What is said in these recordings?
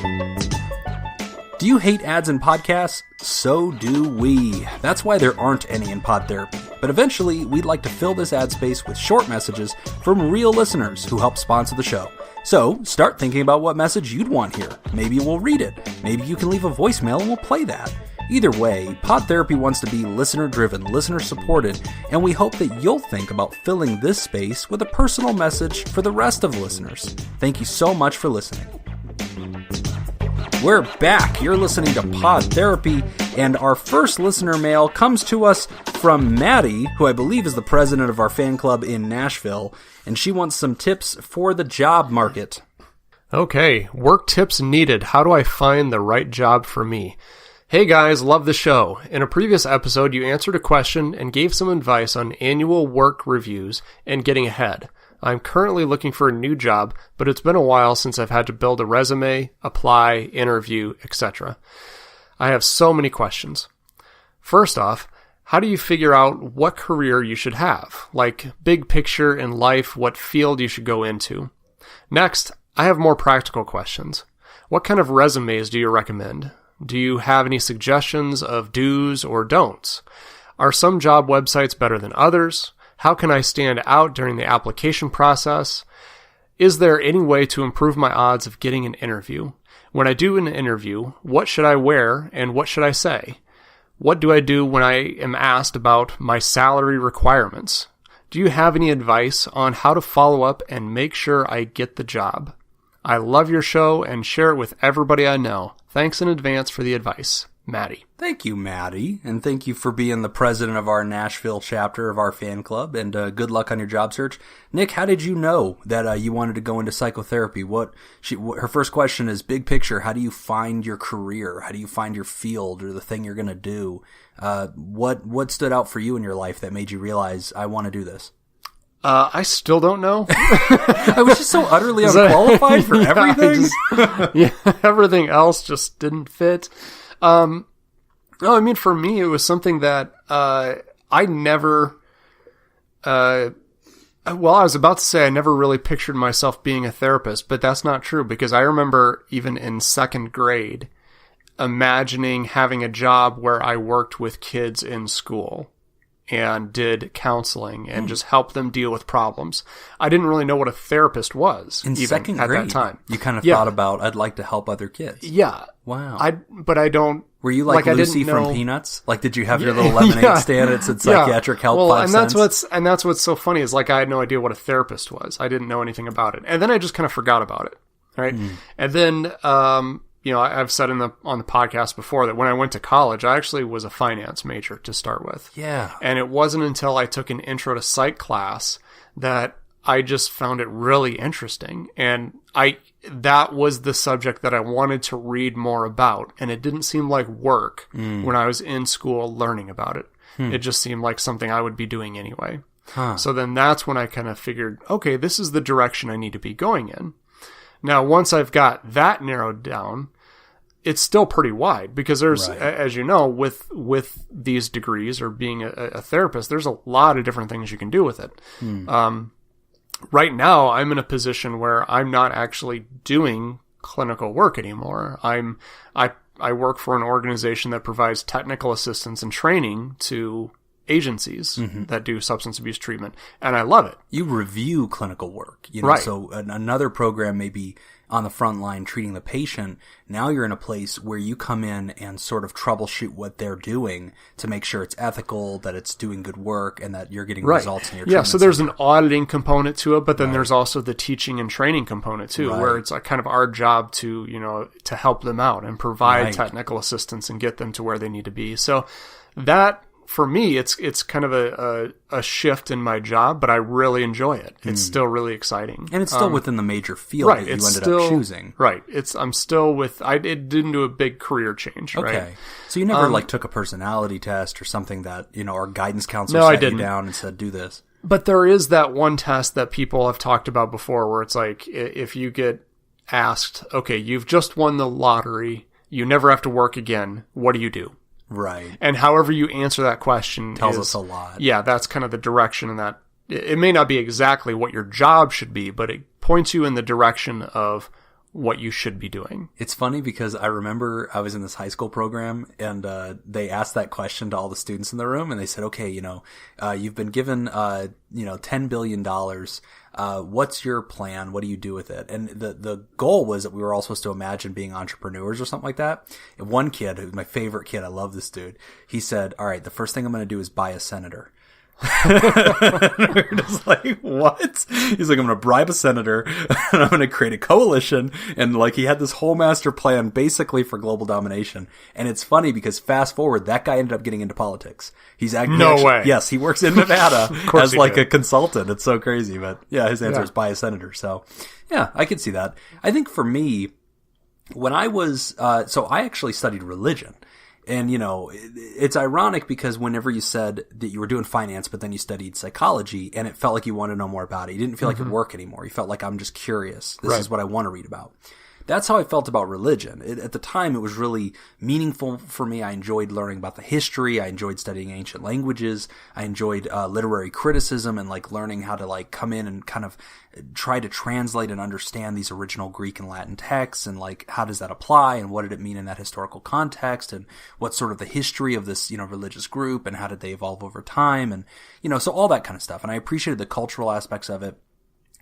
Do you hate ads in podcasts? So do we. That's why there aren't any in Pod Therapy. But eventually, we'd like to fill this ad space with short messages from real listeners who help sponsor the show. So, start thinking about what message you'd want here. Maybe we'll read it. Maybe you can leave a voicemail and we'll play that. Either way, Pod Therapy wants to be listener-driven, listener-supported, and we hope that you'll think about filling this space with a personal message for the rest of the listeners. Thank you so much for listening. We're back. You're listening to Pod Therapy, and our first listener mail comes to us from Maddie, who I believe is the president of our fan club in Nashville, and she wants some tips for the job market. Okay, work tips needed. How do I find the right job for me? Hey guys, love the show. In a previous episode, you answered a question and gave some advice on annual work reviews and getting ahead. I'm currently looking for a new job, but it's been a while since I've had to build a resume, apply, interview, etc. I have so many questions. First off, how do you figure out what career you should have? Like, big picture in life, what field you should go into? Next, I have more practical questions. What kind of resumes do you recommend? Do you have any suggestions of do's or don'ts? Are some job websites better than others? How can I stand out during the application process? Is there any way to improve my odds of getting an interview? When I do an interview, what should I wear and what should I say? What do I do when I am asked about my salary requirements? Do you have any advice on how to follow up and make sure I get the job? I love your show and share it with everybody I know. Thanks in advance for the advice. Maddie. Thank you, Maddie, and thank you for being the president of our Nashville chapter of our fan club, and good luck on your job search. Nick, how did you know that you wanted to go into psychotherapy? Her first question is, big picture, how do you find your career? How do you find your field or the thing you're going to do? What stood out for you in your life that made you realize, I want to do this? I still don't know. I was just so utterly unqualified for everything. Everything else just didn't fit. No, I mean, for me, it was something that, I never, I was about to say I never really pictured myself being a therapist, but that's not true because I remember even in second grade imagining having a job where I worked with kids in school and did counseling and just helped them deal with problems. I didn't really know what a therapist was in second grade at that time. You kind of thought about, I'd like to help other kids. Yeah. Wow. But I don't. Were you like Lucy from Peanuts? Like, did you have your little lemonade stand that said psychiatric help? Well, 5 cents? And that's what's so funny is like I had no idea what a therapist was. I didn't know anything about it, and then I just kind of forgot about it. Right, and then I've said on the podcast before that when I went to college, I actually was a finance major to start with. Yeah, and it wasn't until I took an intro to psych class that I just found it really interesting, and that was the subject that I wanted to read more about, and it didn't seem like work when I was in school learning about it. It just seemed like something I would be doing anyway. So then that's when I kind of figured, okay, this is the direction I need to be going in. Now, once I've got that narrowed down, it's still pretty wide because there's, as you know, with these degrees or being a therapist, there's a lot of different things you can do with it. Right now, I'm in a position where I'm not actually doing clinical work anymore. I work for an organization that provides technical assistance and training to agencies that do substance abuse treatment, and I love it. You review clinical work, right? So another program may be on the front line treating the patient. Now you're in a place where you come in and sort of troubleshoot what they're doing to make sure it's ethical, that it's doing good work, and that you're getting results in your treatment. Yeah, so there's an auditing component to it, but then there's also the teaching and training component too, where it's kind of our job to, to help them out and provide technical assistance and get them to where they need to be. So that, for me, it's kind of a shift in my job, but I really enjoy it. It's still really exciting. And it's still within the major field that you ended up choosing. Right. I'm still it didn't do a big career change, right? Okay. So you never took a personality test or something that, our guidance counselor sat you down and said, do this. But there is that one test that people have talked about before where it's like, if you get asked, okay, you've just won the lottery, you never have to work again, what do you do? Right. And however you answer that question tells us a lot. Yeah, that's kind of the direction in that. It may not be exactly what your job should be, but it points you in the direction of what you should be doing. It's funny because I remember I was in this high school program and they asked that question to all the students in the room and they said, okay, you've been given, $10 billion. What's your plan? What do you do with it? And the goal was that we were all supposed to imagine being entrepreneurs or something like that. And one kid, who's my favorite kid, I love this dude, he said, all right, the first thing I'm going to do is buy a senator. We're just like, what? He's like, I'm gonna bribe a senator and I'm gonna create a coalition, and like he had this whole master plan basically for global domination. And it's funny because fast forward, that guy ended up getting into politics. He's actually, way. Yes, he works in Nevada as like a consultant. It's so crazy, but yeah, his answer is buy a senator. So yeah, I could see that. I think for me, when I was so I actually studied religion. And, it's ironic because whenever you said that you were doing finance, but then you studied psychology and it felt like you wanted to know more about it, you didn't feel like it work anymore. You felt like, I'm just curious. This is what I want to read about. That's how I felt about religion. At the time, it was really meaningful for me. I enjoyed learning about the history. I enjoyed studying ancient languages. I enjoyed literary criticism and like learning how to like come in and kind of try to translate and understand these original Greek and Latin texts and like how does that apply and what did it mean in that historical context and what's sort of the history of this, religious group and how did they evolve over time and, so all that kind of stuff. And I appreciated the cultural aspects of it.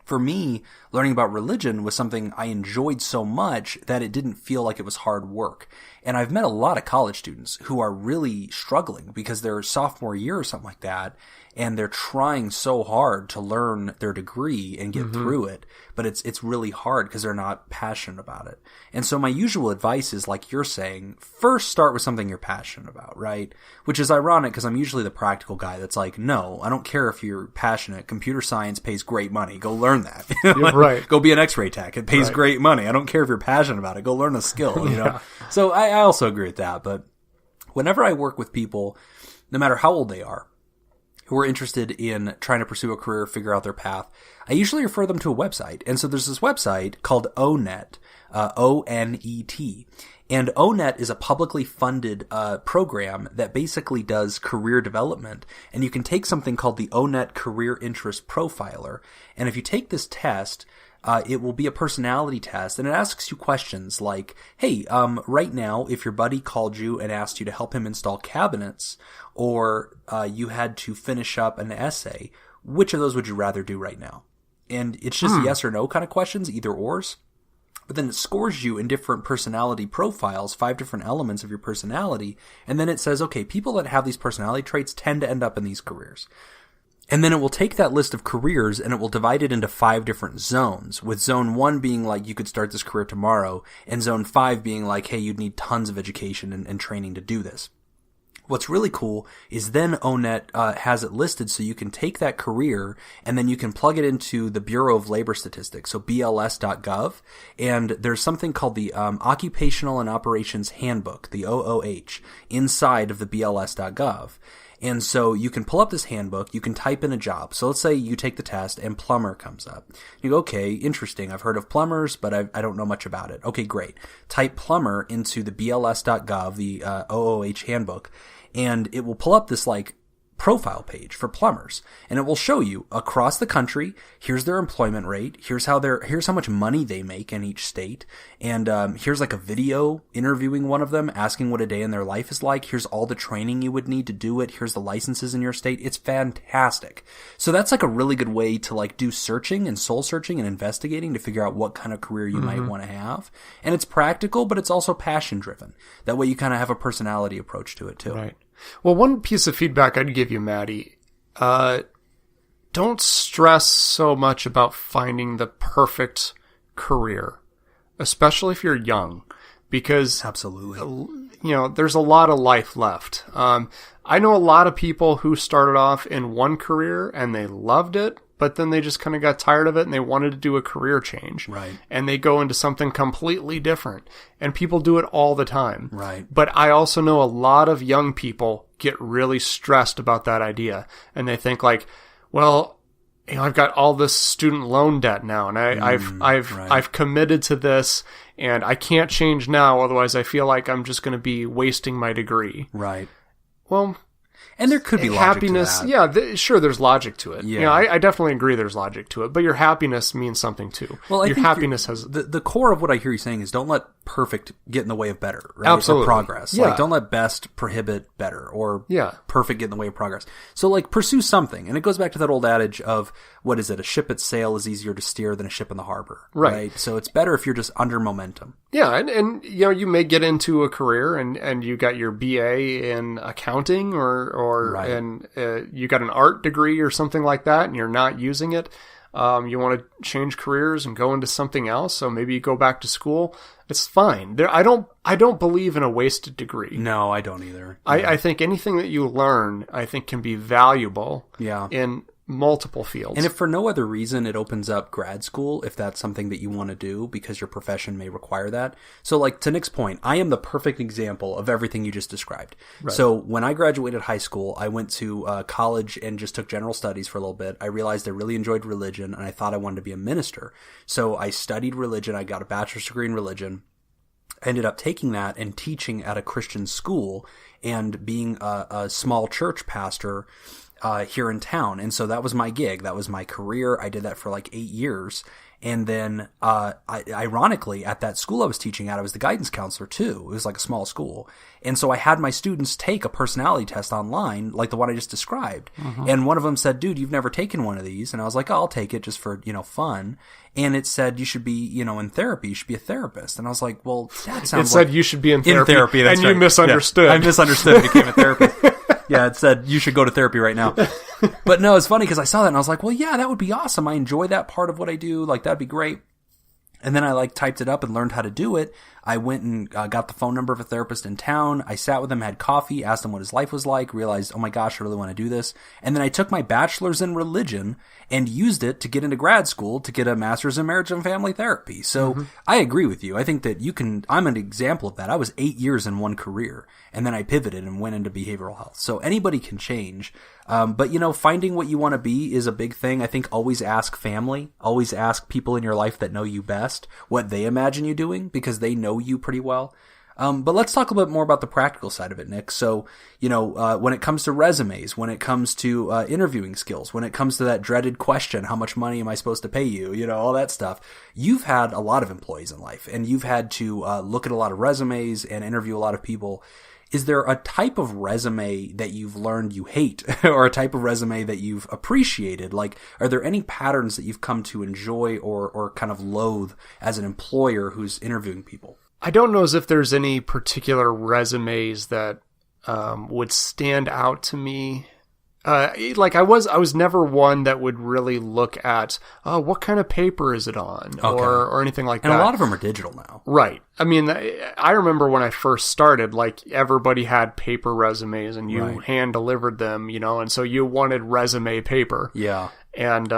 For me, learning about religion was something I enjoyed so much that it didn't feel like it was hard work. And I've met a lot of college students who are really struggling because they're sophomore year or something like that, and they're trying so hard to learn their degree and get through it, but it's really hard because they're not passionate about it. And so my usual advice is, like you're saying, first start with something you're passionate about, right? Which is ironic because I'm usually the practical guy that's like, no, I don't care if you're passionate. Computer science pays great money. Go learn that. Right. Go be an x-ray tech. It pays great money. I don't care if you're passionate about it. Go learn a skill, So I also agree with that. But whenever I work with people, no matter how old they are, who are interested in trying to pursue a career, figure out their path, I usually refer them to a website. And so there's this website called ONET, O-N-E-T. And ONET is a publicly funded program that basically does career development. And you can take something called the ONET Career Interest Profiler. And if you take this test, it will be a personality test, and it asks you questions like, hey, right now, if your buddy called you and asked you to help him install cabinets, or you had to finish up an essay, which of those would you rather do right now? And it's just yes or no kind of questions, either ors. But then it scores you in different personality profiles, 5 different elements of your personality, and then it says, okay, people that have these personality traits tend to end up in these careers. And then it will take that list of careers and it will divide it into 5 different zones, with zone 1 being like you could start this career tomorrow, and zone 5 being like, hey, you'd need tons of education and training to do this. What's really cool is then ONET has it listed so you can take that career and then you can plug it into the Bureau of Labor Statistics, so BLS.gov, and there's something called the Occupational and Operations Handbook, the OOH, inside of the BLS.gov. And so you can pull up this handbook, you can type in a job. So let's say you take the test and plumber comes up. You go, okay, interesting. I've heard of plumbers, but I don't know much about it. Okay, great. Type plumber into the BLS.gov, the OOH handbook, and it will pull up this like profile page for plumbers, and it will show you across the country, here's their employment rate, here's how much money they make in each state, and here's like a video interviewing one of them, asking what a day in their life is like, here's all the training you would need to do it, here's the licenses in your state. It's fantastic. So that's like a really good way to like do searching and soul searching and investigating to figure out what kind of career you might want to have. And it's practical, but it's also passion driven. That way you kind of have a personality approach to it too. Right. Well, one piece of feedback I'd give you, Maddie, don't stress so much about finding the perfect career, especially if you're young, because absolutely, there's a lot of life left. I know a lot of people who started off in one career and they loved it, but then they just kind of got tired of it and they wanted to do a career change. Right. And they go into something completely different. And people do it all the time. Right. But I also know a lot of young people get really stressed about that idea. And they think like, well, I've got all this student loan debt now, and I've committed to this, and I can't change now, otherwise I feel like I'm just going to be wasting my degree. Right. Well, And there could be happiness, logic to that. yeah, sure, there's logic to it. Yeah. You know, I definitely agree there's logic to it, but your happiness means something too. Well, your happiness has... The core of what I hear you saying is don't let perfect get in the way of better, right? Absolutely. Or progress. Yeah. Like, don't let best prohibit better, or Yeah. perfect get in the way of progress. So, like, pursue something. And it goes back to that old adage of, what is it? A ship at sail is easier to steer than a ship in the harbor. Right. So it's better if you're just under momentum. Yeah, and you know, you may get into a career and you got your BA in accounting or Right. and you got an art degree or something like that, and you're not using it. You want to change careers and go into something else, so maybe you go back to school. It's fine. I don't believe in a wasted degree. No, I don't either. I think anything that you learn, I think, can be valuable. Yeah. In multiple fields. And if for no other reason, it opens up grad school if that's something that you want to do because your profession may require that. So, like, to Nick's point, I am the perfect example of everything you just described. Right. So when I graduated high school, I went to college and just took general studies for a little bit. I realized I really enjoyed religion and I thought I wanted to be a minister. So I studied religion. I got a bachelor's degree in religion. I ended up taking that and teaching at a Christian school and being a small church pastor here in town. And so that was my gig. That was my career. I did that for like 8 years. And then, ironically, at that school I was teaching at, I was the guidance counselor too. It was like a small school. And so I had my students take a personality test online, like the one I just described. Mm-hmm. And one of them said, dude, you've never taken one of these. And I was like, oh, I'll take it just for, fun. And it said, you should be, in therapy. You should be a therapist. And I was like, well, that sounds like... It said you should be in therapy. In therapy, that's and right. you misunderstood. Yeah, I misunderstood and became a therapist. Yeah, it said, you should go to therapy right now. But no, it's funny because I saw that and I was like, well, yeah, that would be awesome. I enjoy that part of what I do. Like, that'd be great. And then I typed it up and learned how to do it. I went and got the phone number of a therapist in town. I sat with him, had coffee, asked him what his life was like, realized, oh my gosh, I really want to do this. And then I took my bachelor's in religion and used it to get into grad school to get a master's in marriage and family therapy. So I agree with you. I think that I'm an example of that. I was 8 years in one career and then I pivoted and went into behavioral health. So anybody can change. But finding what you want to be is a big thing. I think always ask family, always ask people in your life that know you best what they imagine you doing because they know you pretty well. But let's talk a little bit more about the practical side of it, Nick. So, when it comes to resumes, when it comes to interviewing skills, when it comes to that dreaded question, how much money am I supposed to pay you? All that stuff. You've had a lot of employees in life and you've had to look at a lot of resumes and interview a lot of people. Is there a type of resume that you've learned you hate or a type of resume that you've appreciated? Like, are there any patterns that you've come to enjoy or kind of loathe as an employer who's interviewing people? I don't know as if there's any particular resumes that would stand out to me. I was never one that would really look at, what kind of paper is it on, or anything like that. And a lot of them are digital now. Right. I mean, I remember when I first started, everybody had paper resumes and you hand delivered them, and so you wanted resume paper. Yeah. And,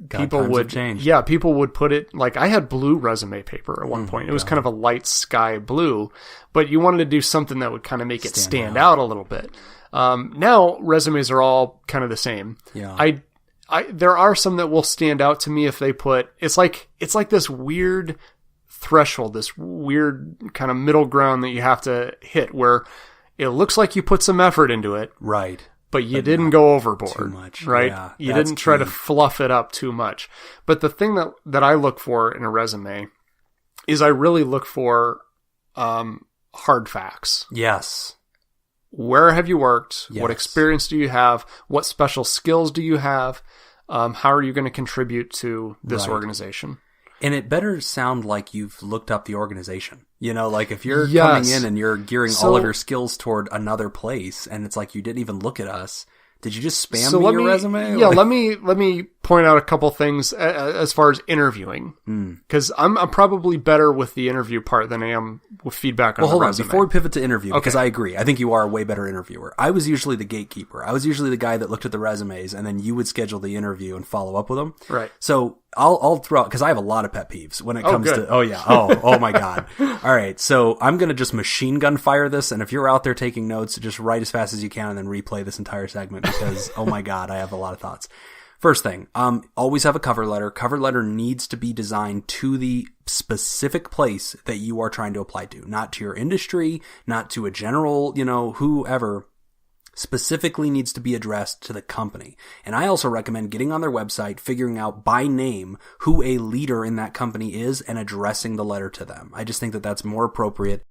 people would put it, I had blue resume paper at one point. It was kind of a light sky blue, but you wanted to do something that would kind of make it stand out a little bit. Now resumes are all kind of the same. Yeah. There are some that will stand out to me if they put, it's like this weird threshold, this weird kind of middle ground that you have to hit where it looks like you put some effort into it. Right. But you didn't go overboard. Too much. Right? Yeah, you didn't try to fluff it up too much. But the thing that I look for in a resume is I really look for, hard facts. Yes. Where have you worked? Yes. What experience do you have? What special skills do you have? How are you going to contribute to this organization? And it better sound like you've looked up the organization. If you're coming in and you're gearing all of your skills toward another place and it's like you didn't even look at us, did you just spam your resume? Yeah, let me point out a couple things as far as interviewing. Because I'm probably better with the interview part than I am with feedback on the resume. Well, hold on. Before we pivot to interview, because I agree. I think you are a way better interviewer. I was usually the gatekeeper. I was usually the guy that looked at the resumes and then you would schedule the interview and follow up with them. Right. So I'll throw out, because I have a lot of pet peeves when it comes to, oh my God. All right. So I'm going to just machine gun fire this. And if you're out there taking notes, just write as fast as you can and then replay this entire segment because, oh my God, I have a lot of thoughts. First thing, always have a cover letter. Cover letter needs to be designed to the specific place that you are trying to apply to, not to your industry, not to a general, whoever. specifically needs to be addressed to the company. And I also recommend getting on their website, figuring out by name who a leader in that company is, and addressing the letter to them. I just think that that's more appropriate